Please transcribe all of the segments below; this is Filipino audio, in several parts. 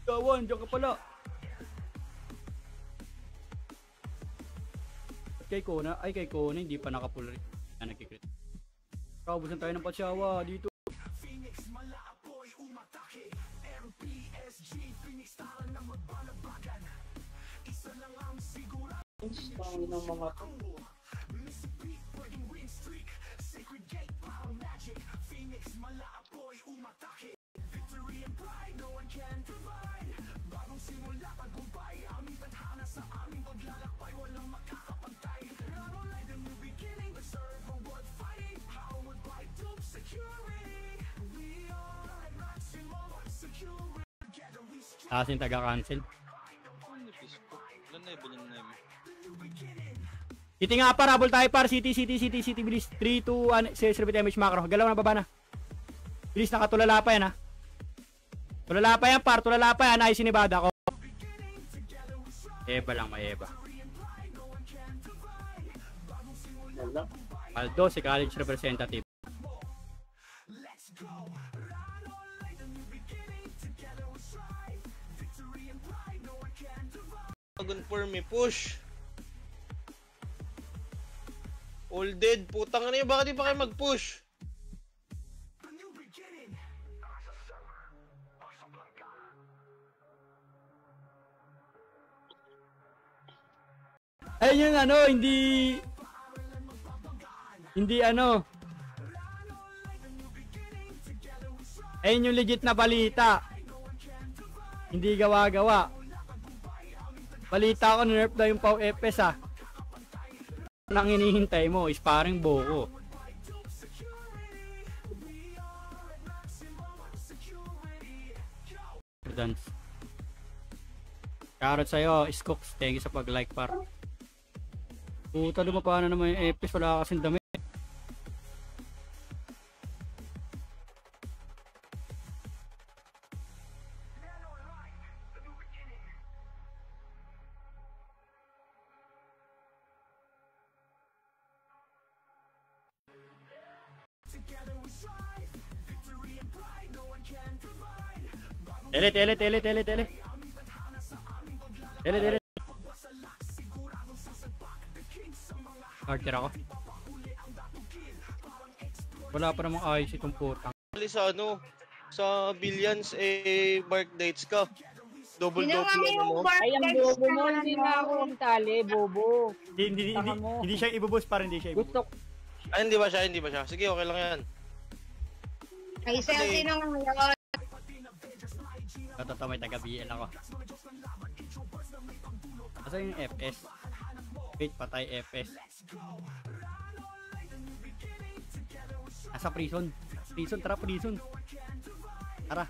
Gawan, diyan ka pala. Kay Kona, hindi pa naka-full rin. Nagkikrit. Kaubusan tayo ng Patsyawa dito. Ang ng mga to. Asin taga-cancel. City nga par, habol tayo par. City, bilis. 3, 2, 1, repeat damage macro. Galaw na, baba na. Bilis, nakatulala pa yan ha. Tulala pa yan par, tulala pa yan. Ay, sinibada ko. Eba lang, may Eba. Aldo, si college representative. Gun for me, push. All dead, putang na yun, bakit di pa kayo mag-push? Ayun yung ano, hindi ano. Ayun yung legit na balita. Hindi gawa-gawa. Balita ko, nerf daw yung Pau FS ah. Nang hinihintay mo, is parang Boko. Dance. Carrot sa'yo, Iskooks. Thank you sa pag-like par. Puta, lumapa na naman yung FS. Wala kasing dami. Tele. Archer ako. Wala pa namang ayos itong putang. Sa ano, sa Billions mark dates ka. Double mo. Ay, ang bobo mo, hindi na ako ang tali, bobo. Hindi siya ibubus para hindi siya ibubus. Gusto. Ay, hindi ba siya? Sige, okay lang yan. Ay, sino nga ngayon? Totoo, may taga-BL ako. Asa yung FS? Wait, patay FS. Asa prison? Tara prison. Tara.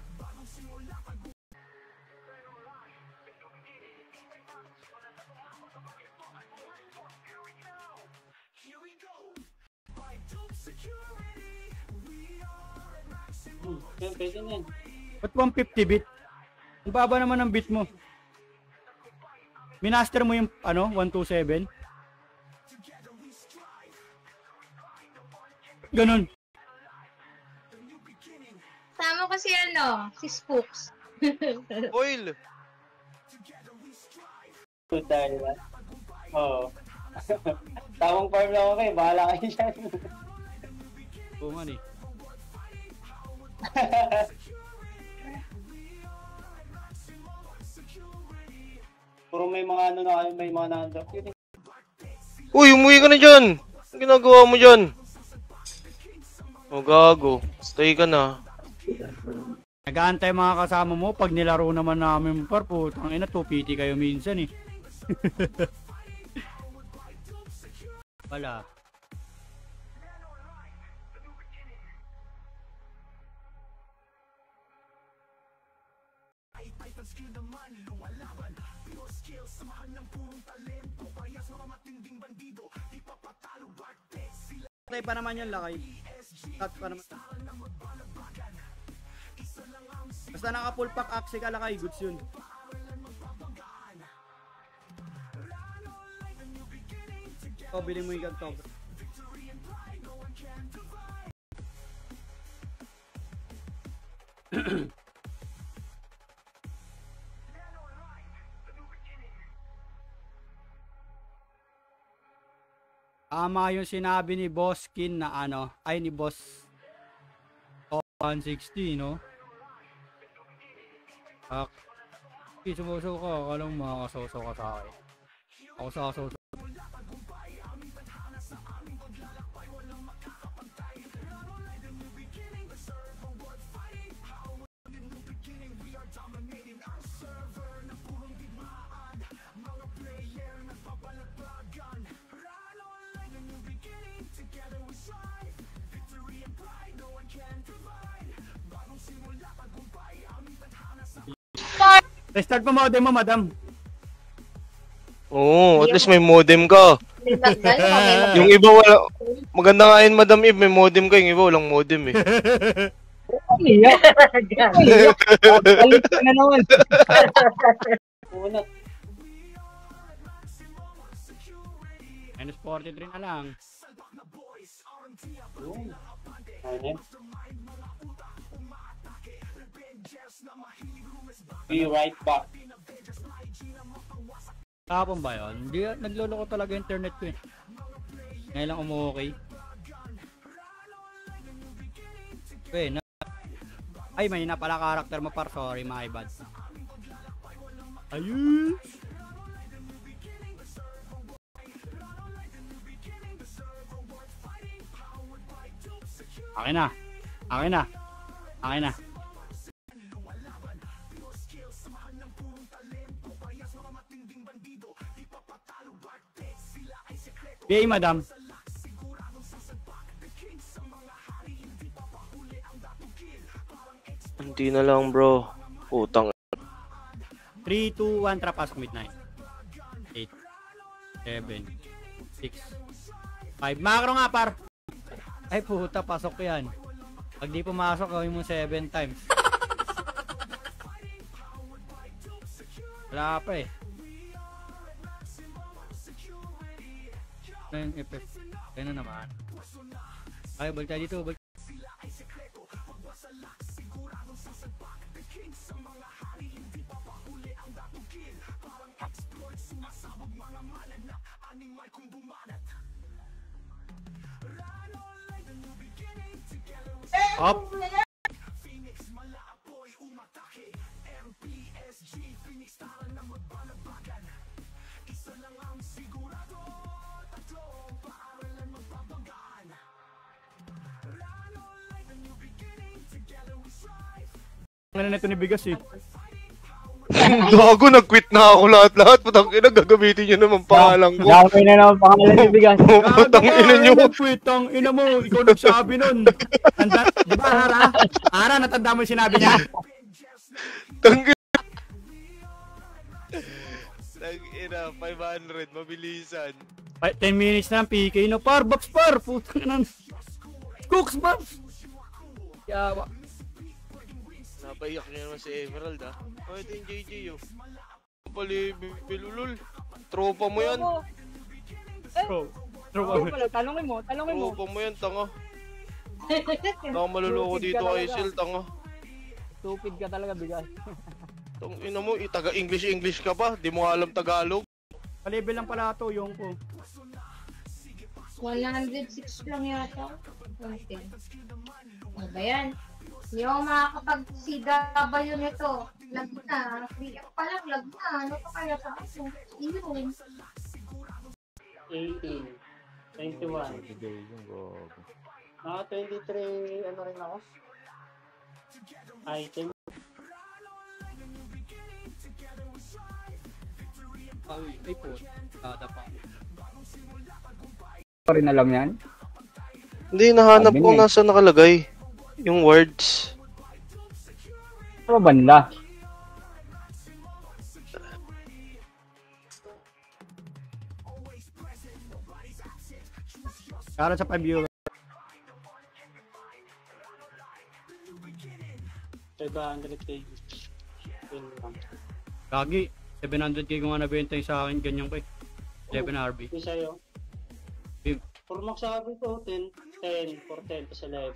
Pwede na yan. Ba't 150 bit? Ang baba naman ang bit mo. Minaster mo yung ano, 127. Ganun. Sama ko si si Spooks. Oil! Puta, diba? Oo. Tamang farm lang ako kayo, bahala kayo dyan. Oo man eh. Puro may mga ano na kayo, may mga na-drop yun eh. Uy, umuwi ka na dyan! Ang ginagawa mo dyan? O gago, stay ka na. Nag-aantay mga kasama mo pag nilaro naman namin par, putang ina, 2PT kayo minsan eh. Wala. Lakay pa naman yan, lakay. Cut pa naman. Basta naka full pack axe ka, lakay, goods yun. O, bilhin mo yung ganito. Tama yung sinabi ni Boss Kin na ano, ay ni Boss 160, no? Sumuso ka, akala mo makakasoso ka sa akin. Ako sa kasoso. Restart mo modem mo, madam. Oo, at least may modem ka. Yung iba wala. Maganda nga yun, Madam Eve, may modem ka. Yung iba walang modem eh. Iyak. Iyak. Balik ka na naman. Unat. Minus 43 na lang. Ano? Be right back. Kapon ba yun? Hindi, nagloloko talaga internet ko eh. Ngayon lang umuokay. Okay, na. Ay, may na pala karakter mo par. Sorry, my bad. Ayun! Akin na. Akin na. Akin na. BA, madam. Hindi na lang, bro. Putang. 3, 2, 1, trap pasok midnight. 8, 7, 6, 5. Macro nga, par. Ay, puta, pasok yan. Pag di pumasok, gawin mo 7 times. Wala pa eh. Ano yung FF? Kaya na naman. Ay, balik tayo dito. Balik. Up. Ano na ito ni Bigas eh. Gago, nag-quit na ako lahat-lahat. Putang ina, gagamitin nyo naman pangalan ko. Dami na naman pangalan ni Bigas. Putang ina nyo. Putang ina mo, ikaw nagsabi nun. Tanda, di ba Ara? Ara, natanda mo yung sinabi niya? Tangina. Tangina, 500, mabilisan. 10 minutes na lang, PK no par, Babs par, putang ina. Cooks, Babs. Yawa. Napaiyak niya naman si Emerald ah. Oh, ito yung JJ oh. Palibulul. Tropa mo yan. Bro, Tanongin mo. Tropa mo yan, tanga. Tanga maluloko dito kay Sil, tanga. Stupid ka talaga, Bigas. Tang ina mo, taga-English ka pa. Di mo alam Tagalog. Palibel lang pala ito, yung ko. 106 lang yata. Okay. Ano ba yan? Hindi ako makakapag-CW nito. Lag na. Iyak pa lang, lag na. Ano pa kaya sa akin? Iyon. 18. 21. Mga 23, ano rin ako? Item. Ay po, tada pa. Rin alam yan? Hindi, nahanap Sabi ko niya eh. nasa nakalagay. Yung words. Ano ba banda? Para sa 5 viewers. 500k. Lagi, 700k kung nga nabenta yung sa akin, ganyan ko eh. 11 RB. Ito sa'yo. Bim. Purmak sabi ko, 10, 10, for 10 sa live.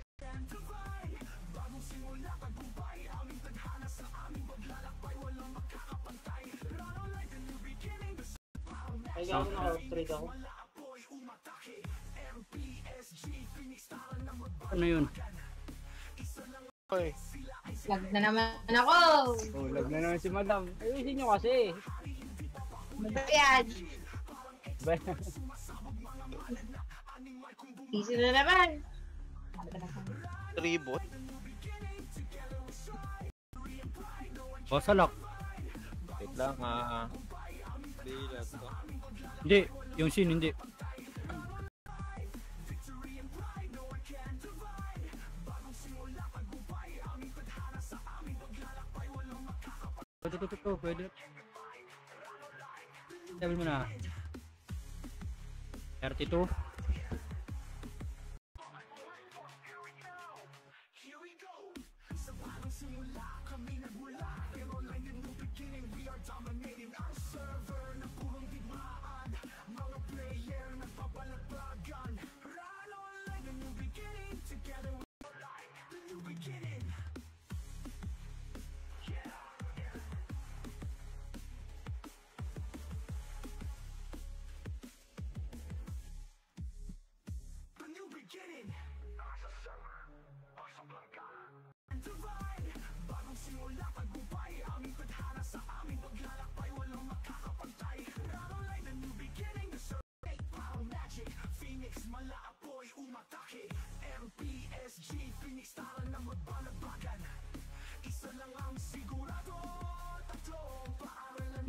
Ay, gano'n ako, trade ako. Ano yun? Oy. Lag na naman ako. Oh, lag na naman si madam. Ayusin nyo kasi. Ayan. Ba- Easy na naman. Ribot. Salak. Wait lang Hindi lang to. Hindi, yung scene hindi. Pwede. Sabi mo na. 32.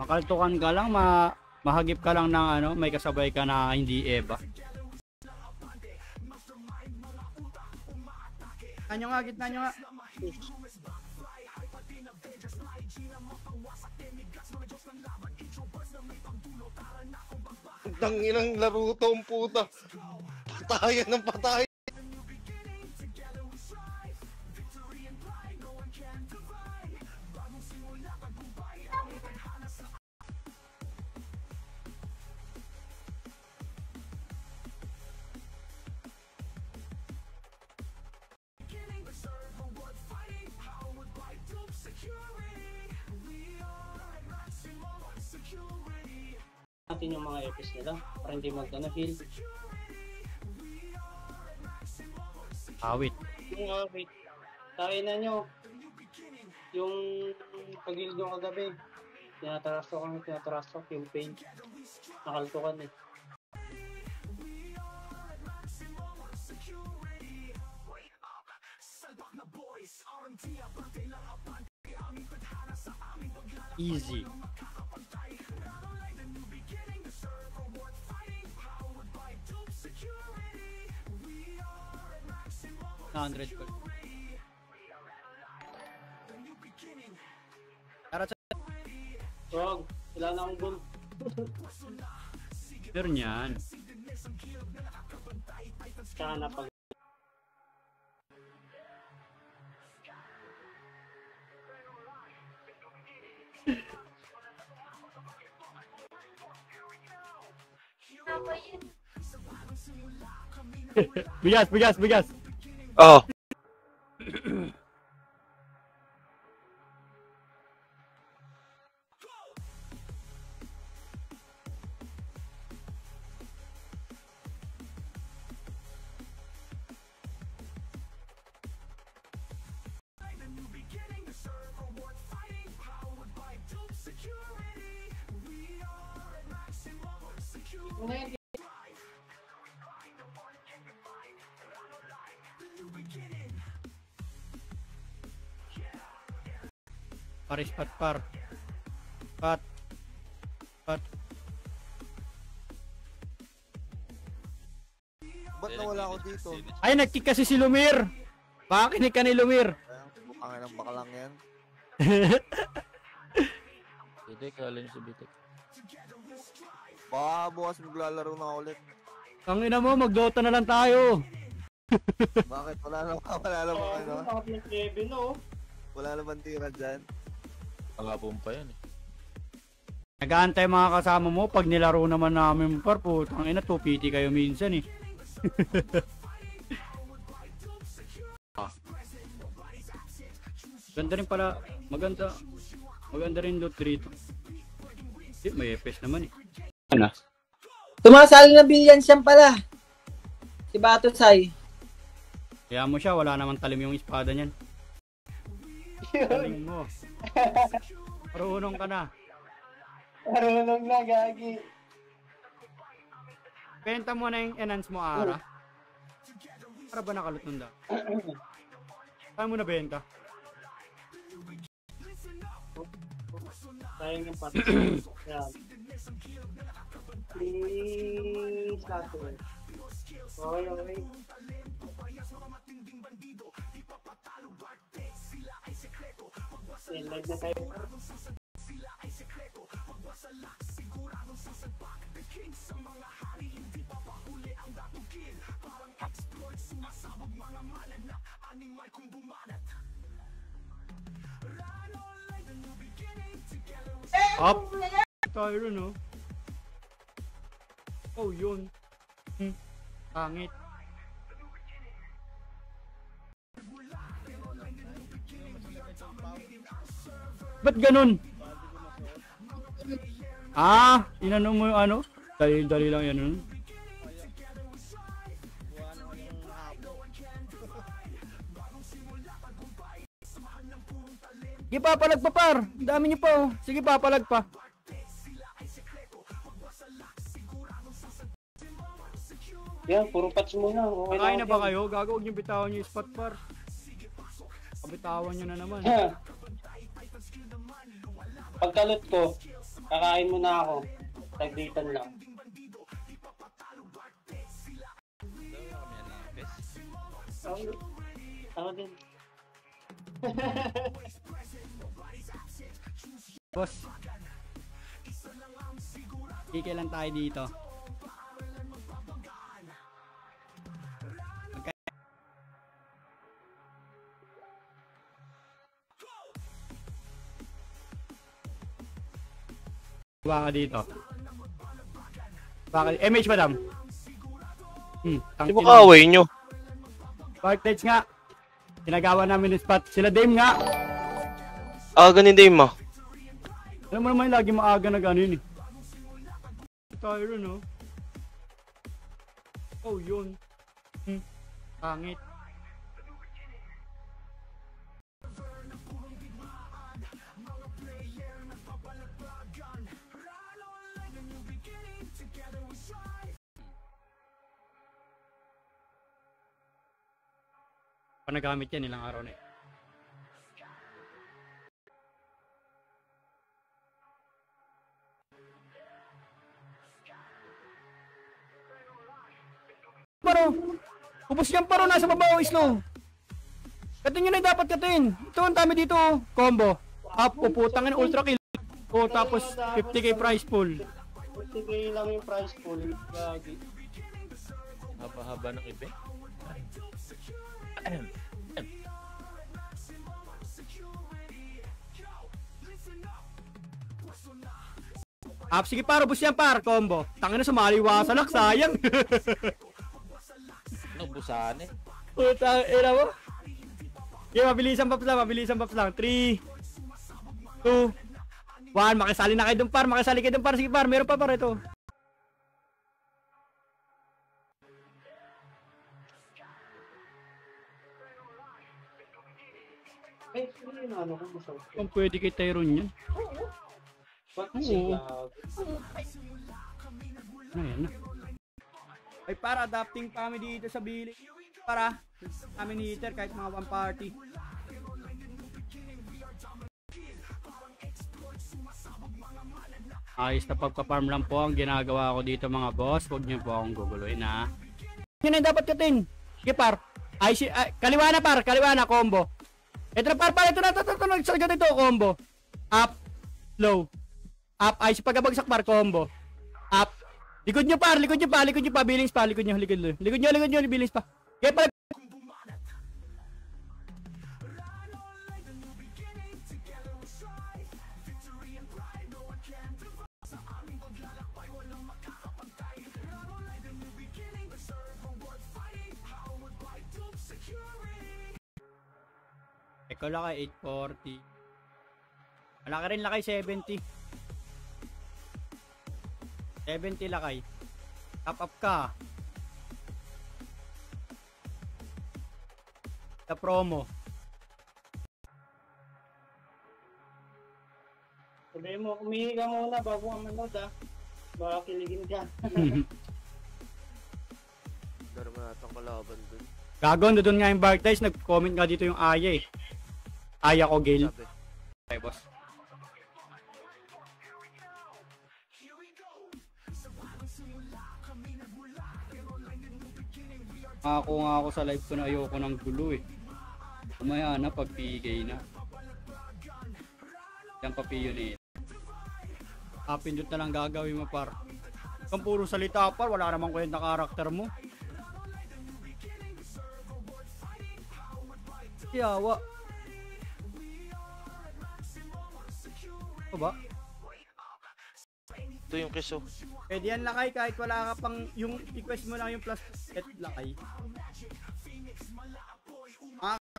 Makaltukan ka lang, mahagip ka lang ng ano, may kasabay ka na hindi Eva. Gitna nyo nga. Tanginang laro to ang puta. Patayan ng patay. Natin yung mga episodes nila para hindi heal. Awit. Yung wait. Tayo na nyo. Yung pag-heal nyo kagabi. Tinataras ko yung pain. Nakaltukan eh. Easy. Na 100 ko. Tara sa Wag, wala na akong gold. meron yan. Tsaka na pag Bigas. Oh. Paris Pat. Ba't nawala ako dito? Ay, nag-kick kasi si Lumir. Pakinig ka ni Lumir. Mukhang ng bakalang yan. Bitek, alin si Bitek. Baka bukas maglalaro na ulit. Ang ina mo, mag-Dota na lang tayo. Bakit? Wala naman ano? no? Wala naman tira dyan. Pagapon pa yan eh. Nag-aantay mga kasama mo pag nilaro naman namin par, putang ina, 2PT kayo minsan eh. Ganda rin pala, maganda rin loot dito. May FPS naman eh. Ano? Tumasali na Billions yan pala. Si Batosay. Kaya mo siya, wala namang talim yung espada niyan. Galing mo. Marunong ka na. Marunong na, gagi. Benta mo na yung enhance mo, Ara. Para ba nakalutong da? Saan mo na benta? Sayang yung pati. Yan. Please, lato. Okay, okay. Live na tayo. Up! Tayo rin, oh. Oh, yun. Pangit. Ba't ganun? Ah, inano mo yung ano? Dali lang yan, ano? Sige, papalag pa, par. Ang dami niyo pa, oh. Sige, papalag pa. Yan, puro patch muna. Okay Nakain na ako ba dyan. kayo? Gago, huwag niyo bitawan yung spot, par. Pabitawan niyo na naman. Pagkalot ko, kakain muna ako. Tagditan lang. Ako din. Boss. Kike lang tayo dito. Okay. Baka dito. Bakit? MH madam. Di ba kaaway nyo? Dark Knights nga. Ginagawa namin yung spot. Sila Dame nga. Aga ni Dame ah. Alam mo naman yung lagi maaga na gano'n eh. Tayo rin, oh. Oh, yun. Pangit. Panagamit yan ilang araw na eh. Paro! Ubus yan, paro! Nasa baba, slow! Katin yun ay dapat katin! Ito ang dami dito, oh. Combo. Up, uputang ng ultra kill. O tapos 50k prize pool. 50k lang yung price pool. Gagi. Haba-haba ng event. Up, sige par, ubus yan par, combo. Tangin na sumaliwasan lang, sayang. Nabusahan eh. Putang ina mo. Okay, mabilisan paps lang. 3, 2, 1, makisali na kayo dun par, sige par, meron pa par ito. Eh, ano yung ano kung masawag? Kung pwede kay Tyron yan. Ba't Oo. siya? Ayan na. Ay para adapting kami dito sa bilik. Para kami ni Heater kahit mga one party. Ayos na pagpa-farm lang po ang ginagawa ko dito mga boss. Huwag niyo po akong guguluhin ha. Yun ay dapat katin. Sige par. Kaliwa na par. Kaliwa na combo. Ito na par. Ito na. Nagsagad ito combo. Up. Low. Up. Ayos pagkabagsak par combo. Up. Likod nyo par. Billings pa. Likod nyo. Billings pa. Kaya par. Ikaw lakay 840. Malaki rin lakay 70. 70 lakay. Top up ka. Sa promo. Sabi mo, umihi ka muna bago ka manood ha. Baka kiligin ka. Meron na natang kalaban dun. Gago, doon nga yung Bartize, nag-comment nga dito yung Aya eh. Aya ko, Gil. Sabi. Okay, boss. Ako nga ako sa live ko na ayoko ng gulo eh. Kumaya na pag-PK na. Yan papiyo ni Pindot na lang gagawin mo par. Kung puro salita par, wala namang kwenta karakter mo. Yawa. Ano ba? Ito yung keso. Pwede yan lakay kahit wala ka pang yung request mo lang yung plus set lakay.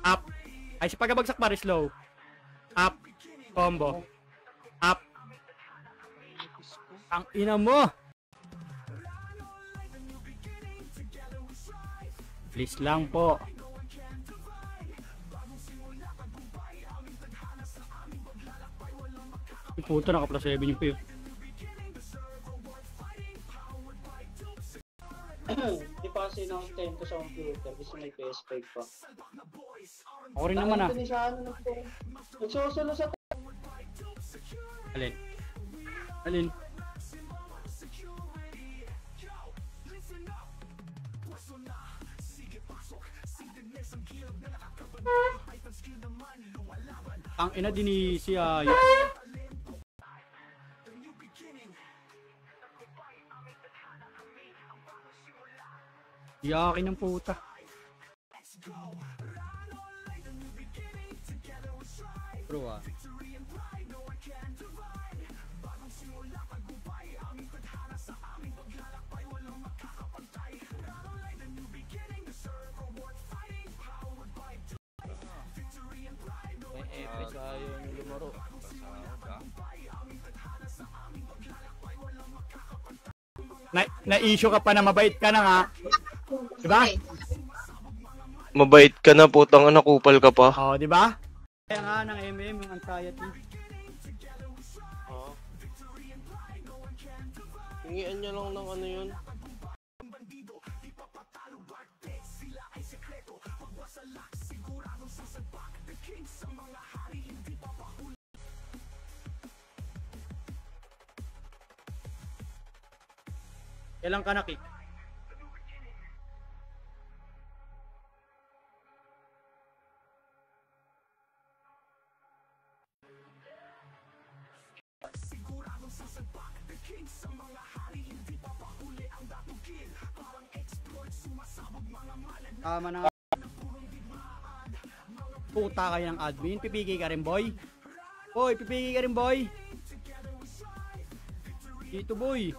Up. Ay si pagkabagsak par slow. Up. Combo. Up. Ang ina mo. Please lang po. Yung puto naka plus 7 yung piyo. Di pa kasi na-contento sa computer. Gusto may PS5 pa. Ako rin naman ah. Ito ni sa ano nagsusulo sa Alin? Alin? Ang ina din ni si Ayo. Yakin ng puta. Bro ah. May epis ayaw nyo lumaro. Na-issue ka pa na mabait ka na nga. Diba? Mabait ka na, putang anak, kupal ka pa. Oh, diba? Kaya nga ng MM yung anxiety. Oo. Hingian niya lang ng ano yun. Kailan ka na kick? Tama na. Puta kayo ng admin. Pipigay ka rin, boy. Boy, pipigay ka rin, boy. Dito, boy.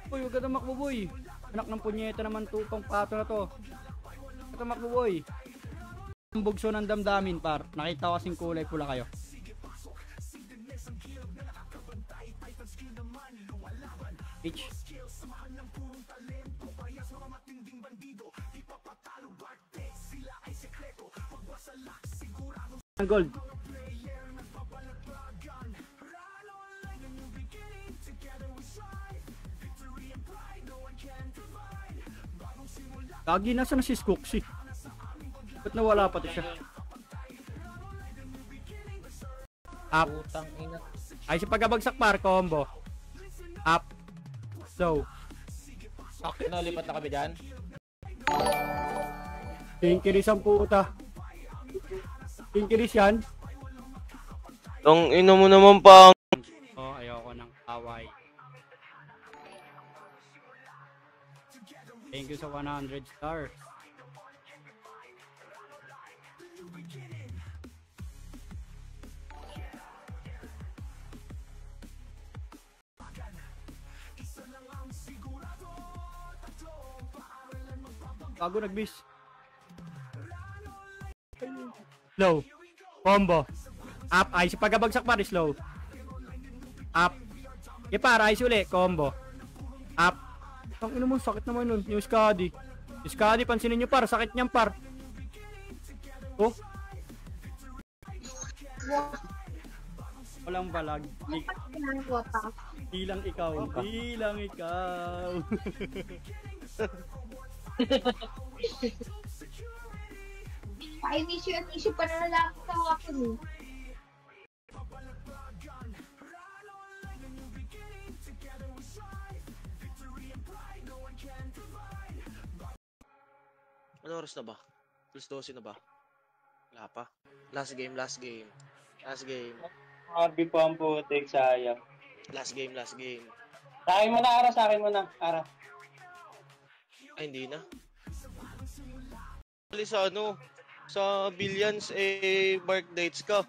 Boy, huwag ka tumakbo, boy. Anak ng punyeta naman to, pang pato na to. Huwag ka tumakbo, boy. Ang bugso ng damdamin, par. Nakita ko kasing kulay pula kayo. Pitch. Ang gold. Gagi, nasa na si Skooksy? Ba't nawala pati siya? Up. Putang ina. Ay, si pagkabagsak par, combo. Up. Slow. Sakit na, lipat na kami dyan. Tinkiris ang puta. Tinkiris yan. Ang ina mo naman pa. Oh, ayoko ng away. Thank you sa 100 stars. Bago nagbis. Slow. Combo. Up. Ay, si pagkabagsak pa rin slow. Up. Ipara, ay uli. Combo. Up. Ang ino mo, sakit naman nun. Yung Skadi. Yung Skadi, pansinin nyo par. Sakit niyang par. Oh? Walang balag. Di lang ikaw. Di lang ikaw. Pa-inisyo pa na lang ako eh. Ano oras na ba? 12 na ba? Wala pa. Last game. Harvey po ang putik, sayang. Last game. Sa akin mo na, Ara. Ay, hindi na. Sa sa Billions, mark dates ka.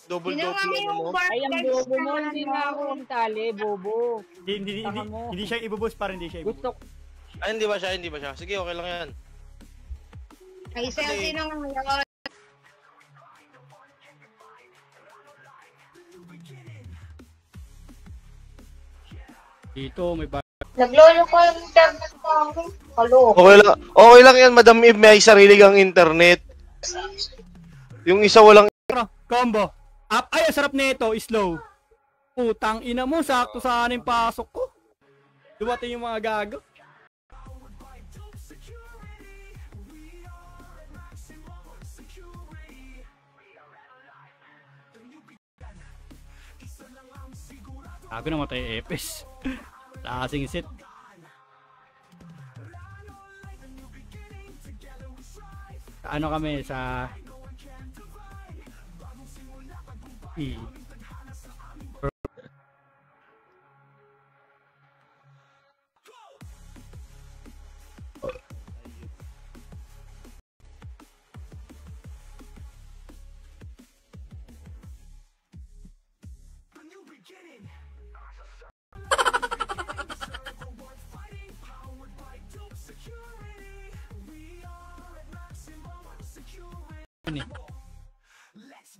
Double-double ano mo. Ay, ang bobo mo, hindi na ako ang tali, bobo. Hindi siya ibubus para hindi siya ibubus. Gusto Ay, hindi ba siya? Sige, okay lang yan. Ay, sino nga ngayon? Dito, may Naglolo ko yung internet ko. Halo. Okay lang yan, Madam Eve, may sarili kang internet. Yung isa walang... combo. Up. Ay, ang sarap nito. Slow. Putang ina mo. Sakto sa aning pasok ko. Dumating yung mga gago. Gago namatay Epes. Lasing sit. Ano kami sa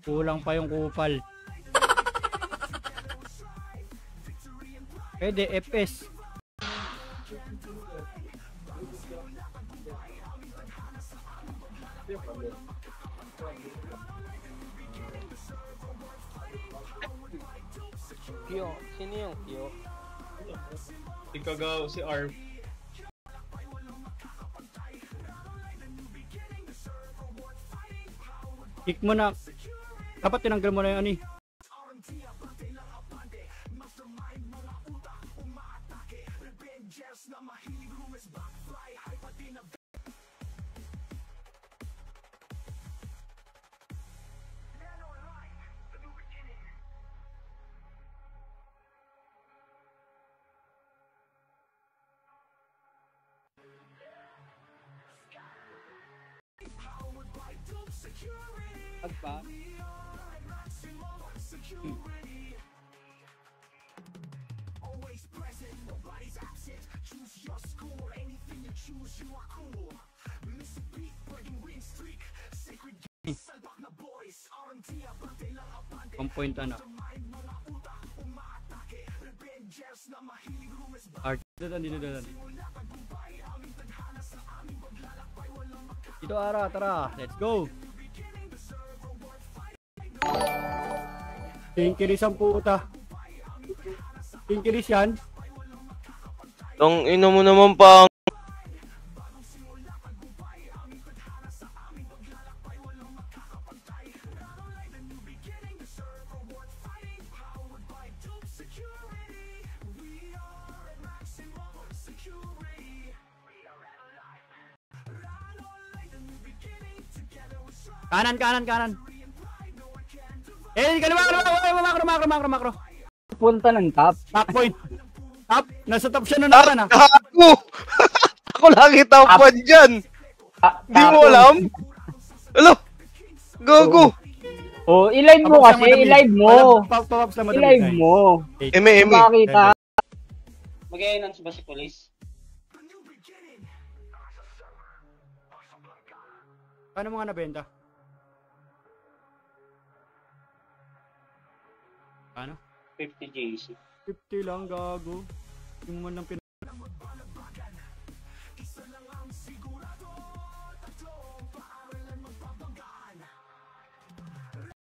kulang pa yung kupal. Pwede FS. Kyo. Sino yung Kyo? Si Kagaw, si Arp. Kick mo na. Dapat tinanggal mo na yung ani. pa. On point ano. Art dito. Dito Ara, tara, let's go. Pinkiris ang puta. Pinkiris yan. Tang ina mo naman pang. Kanan. Kaliwa, makro. Punta ng top. Top point. Top, nasa top siya nung nakaraan ah. Ako! Ako lagi top 1 dyan! Di mo alam? Alo! Gago! Oh, i-live mo kasi, i-live mo. I-live mo. Eme. Makita. Mag-i-announce ba si police? Paano mo nga nabenta? Ano? 50 JC. 50 lang, gago. Yung man lang